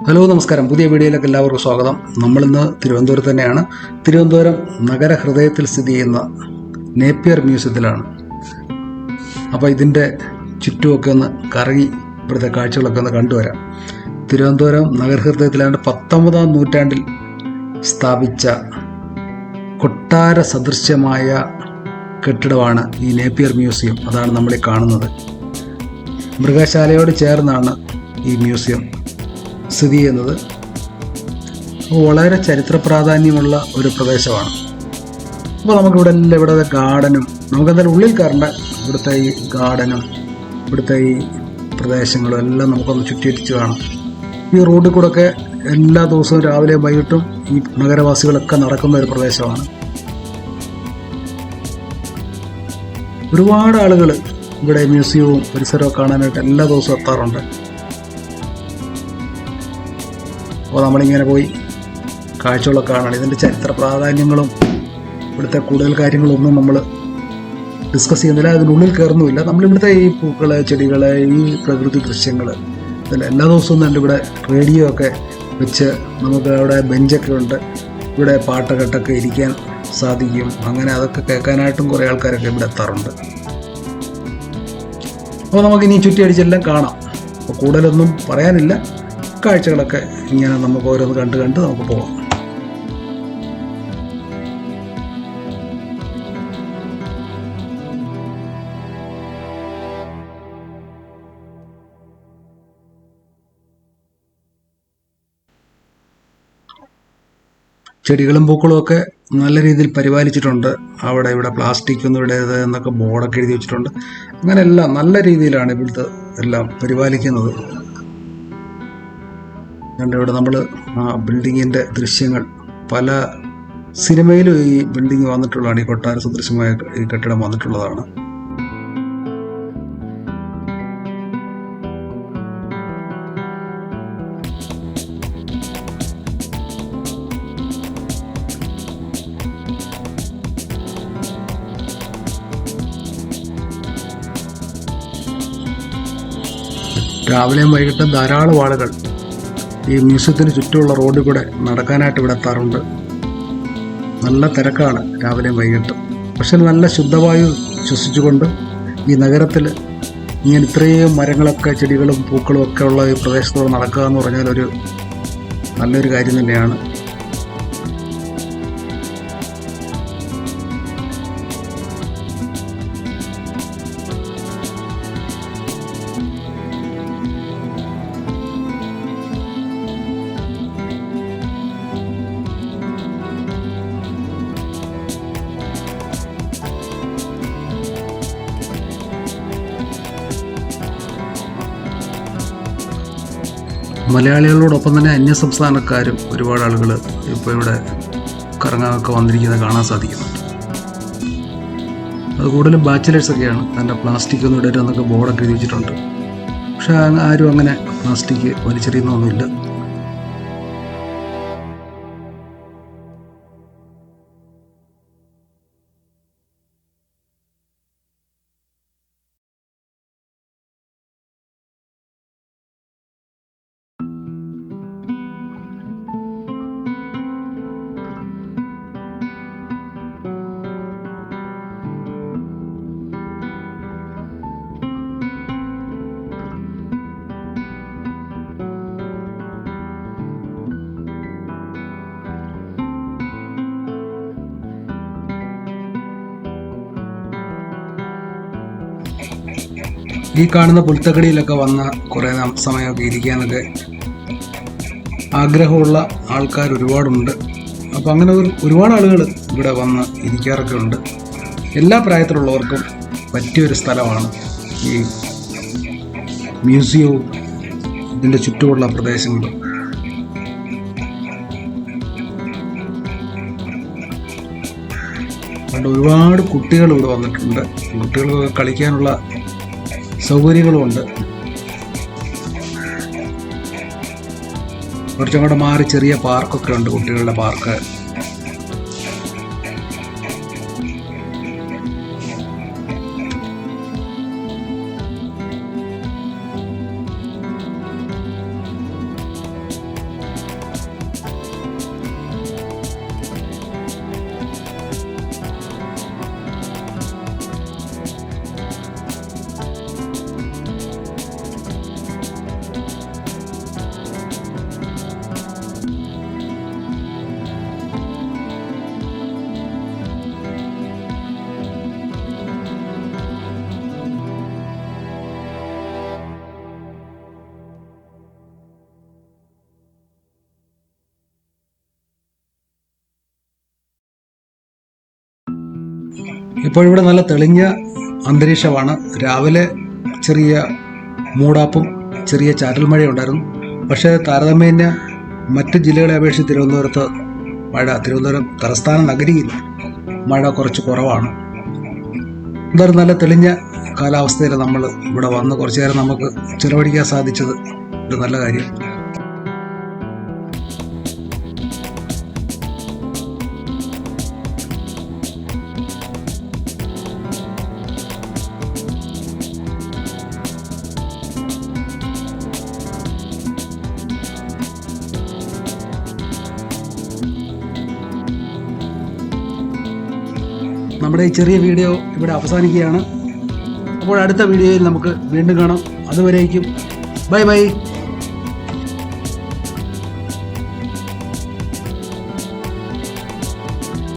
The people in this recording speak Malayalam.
ഹലോ നമസ്കാരം. പുതിയ വീഡിയോയിലേക്ക് എല്ലാവർക്കും സ്വാഗതം. നമ്മളിന്ന് തിരുവനന്തപുരത്ത് തന്നെയാണ്. തിരുവനന്തപുരം നഗരഹൃദയത്തിൽ സ്ഥിതി ചെയ്യുന്ന നേപ്പിയർ മ്യൂസിയത്തിലാണ്. അപ്പോൾ ഇതിൻ്റെ ചുറ്റുമൊക്കെ ഒന്ന് കറങ്ങി ഇവിടുത്തെ കാഴ്ചകളൊക്കെ ഒന്ന് കണ്ടുവരാം. തിരുവനന്തപുരം നഗരഹൃദയത്തിലാണ്ട് 19-ാം നൂറ്റാണ്ടിൽ സ്ഥാപിച്ച കൊട്ടാര സദൃശ്യമായ കെട്ടിടമാണ് ഈ നേപ്പിയർ മ്യൂസിയം. അതാണ് നമ്മളീ കാണുന്നത്. മൃഗശാലയോട് ചേർന്നാണ് ഈ മ്യൂസിയം സ്ഥിതി ചെയ്യുന്നത്. വളരെ ചരിത്ര പ്രാധാന്യമുള്ള ഒരു പ്രദേശമാണ്. അപ്പോൾ നമുക്കിവിടെ എല്ലാം ഇവിടുത്തെ ഗാർഡനും നമുക്കെന്തായാലും ഉള്ളിൽ കയറേണ്ട. ഇവിടുത്തെ ഈ ഗാർഡനും ഇവിടുത്തെ ഈ പ്രദേശങ്ങളും എല്ലാം നമുക്കൊന്ന് ചുറ്റിയടിച്ച് കാണാം. ഈ റോഡിൽ കൂടെ ഒക്കെ എല്ലാ ദിവസവും രാവിലെയും വൈകിട്ടും ഈ നഗരവാസികളൊക്കെ നടക്കുന്ന ഒരു പ്രദേശമാണ്. ഒരുപാട് ആളുകൾ ഇവിടെ മ്യൂസിയവും പരിസരവും കാണാനായിട്ട് എല്ലാ ദിവസവും എത്താറുണ്ട്. അപ്പോൾ നമ്മളിങ്ങനെ പോയി കാഴ്ചകളൊക്കെ കാണണം. ഇതിൻ്റെ ചരിത്ര പ്രാധാന്യങ്ങളും ഇവിടുത്തെ കൂടുതൽ കാര്യങ്ങളൊന്നും നമ്മൾ ഡിസ്കസ് ചെയ്യുന്നില്ല, അതിനുള്ളിൽ കയറുന്നുമില്ല. നമ്മളിവിടുത്തെ ഈ പൂക്കൾ, ചെടികൾ, ഈ പ്രകൃതി ദൃശ്യങ്ങൾ എല്ലാ ദിവസവും തന്നെ ഇവിടെ റേഡിയോ ഒക്കെ വെച്ച് നമുക്ക് അവിടെ ബെഞ്ചൊക്കെ ഉണ്ട്. ഇവിടെ പാട്ടുകെട്ടൊക്കെ ഇരിക്കാൻ സാധിക്കും. അങ്ങനെ അതൊക്കെ കേൾക്കാനായിട്ടും കുറേ ആൾക്കാരൊക്കെ ഇവിടെ എത്താറുണ്ട്. അപ്പോൾ നമുക്കിനി ചുറ്റിയടിച്ചെല്ലാം കാണാം. അപ്പോൾ കൂടുതലൊന്നും പറയാനില്ല. കാഴ്ചകളൊക്കെ ഇങ്ങനെ നമുക്ക് ഓരോന്ന് കണ്ട് നമുക്ക് പോകാം. ചെടികളും പൂക്കളും ഒക്കെ നല്ല രീതിയിൽ പരിപാലിച്ചിട്ടുണ്ട്. ഇവിടെ പ്ലാസ്റ്റിക് ഒന്നും ഇടരുത് എന്നൊക്കെ ബോർഡൊക്കെ എഴുതി വെച്ചിട്ടുണ്ട്. അങ്ങനെ എല്ലാം നല്ല രീതിയിലാണ് ഇവിടുത്തെ എല്ലാം പരിപാലിക്കുന്നത്. ഇവിടെ നമ്മൾ ബിൽഡിങ്ങിൻ്റെ ദൃശ്യങ്ങൾ പല സിനിമയിലും ഈ ബിൽഡിങ് വന്നിട്ടുള്ളതാണ്. ഈ കൊട്ടാര സദൃശമായ ഈ കെട്ടിടം വന്നിട്ടുള്ളതാണ്. രാവിലെയും വൈകിട്ടും ധാരാളം ആളുകൾ ഈ മ്യൂസിയത്തിന് ചുറ്റുമുള്ള റോഡിൽ കൂടെ നടക്കാനായിട്ട് ഇവിടെ എത്താറുണ്ട്. നല്ല തിരക്കാണ് രാവിലെയും വൈകിട്ടും. പക്ഷെ നല്ല ശുദ്ധവായു ശ്വസിച്ചുകൊണ്ട് ഈ നഗരത്തിൽ ഇങ്ങനെ ഇത്രയും മരങ്ങളൊക്കെ, ചെടികളും പൂക്കളും ഒക്കെ ഉള്ള ഈ പ്രദേശത്തോടെ നടക്കുക എന്ന് പറഞ്ഞാൽ നല്ലൊരു കാര്യം തന്നെയാണ്. മലയാളികളോടൊപ്പം തന്നെ അന്യസംസ്ഥാനക്കാരും ഒരുപാട് ആളുകൾ ഇപ്പോൾ ഇവിടെ കറങ്ങാനൊക്കെ വന്നിരിക്കുന്നത് കാണാൻ സാധിക്കുന്നുണ്ട്. അത് കൂടുതലും ബാച്ചിലേഴ്സൊക്കെയാണ്. അതിൻ്റെ പ്ലാസ്റ്റിക് ഒന്നും ഇടരുതെന്നൊക്കെ ബോർഡൊക്കെ എഴുതി വെച്ചിട്ടുണ്ട്. പക്ഷെ ആരും അങ്ങനെ പ്ലാസ്റ്റിക് വലിച്ചെറിയുന്നൊന്നുമില്ല. ഈ കാണുന്ന പുൽത്തകടിയിലൊക്കെ വന്ന കുറേ സമയമൊക്കെ ഇരിക്കാനൊക്കെ ആഗ്രഹമുള്ള ആൾക്കാർ ഒരുപാടുണ്ട്. അപ്പോൾ അങ്ങനെ ഒരുപാട് ആളുകൾ ഇവിടെ വന്ന് ഇരിക്കാറൊക്കെ ഉണ്ട്. എല്ലാ പ്രായത്തിലുള്ളവർക്കും പറ്റിയൊരു സ്ഥലമാണ് ഈ മ്യൂസിയവും ഇതിൻ്റെ ചുറ്റുമുള്ള പ്രദേശങ്ങളും. അതുകൊണ്ട് ഒരുപാട് കുട്ടികൾ ഇവിടെ വന്നിട്ടുണ്ട്. കുട്ടികൾക്കൊക്കെ കളിക്കാനുള്ള സൗകര്യങ്ങളുമുണ്ട്. കുറച്ചും കൂടെ മാറി ചെറിയ പാർക്കൊക്കെ ഉണ്ട്, കുട്ടികളുടെ പാർക്ക്. ഇപ്പോഴിവിടെ നല്ല തെളിഞ്ഞ അന്തരീക്ഷമാണ്. രാവിലെ ചെറിയ മൂടാപ്പും ചെറിയ ചാറ്റൽ മഴയുണ്ടായിരുന്നു. പക്ഷേ താരതമ്യേന മറ്റ് ജില്ലകളെ അപേക്ഷിച്ച് തിരുവനന്തപുരം തലസ്ഥാന നഗരിയിൽ മഴ കുറച്ച് കുറവാണ്. എന്തായാലും നല്ല തെളിഞ്ഞ കാലാവസ്ഥയിൽ നമ്മൾ ഇവിടെ വന്ന് കുറച്ചു നേരം നമുക്ക് ചിലവഴിക്കാൻ സാധിച്ചത് ഒരു നല്ല കാര്യം. നമ്മുടെ ഈ ചെറിയ വീഡിയോ ഇവിടെ അവസാനിക്കുകയാണ്. അപ്പോൾ അടുത്ത വീഡിയോയിൽ നമുക്ക് വീണ്ടും കാണാം. അതുവരേക്കും ബൈ ബൈ.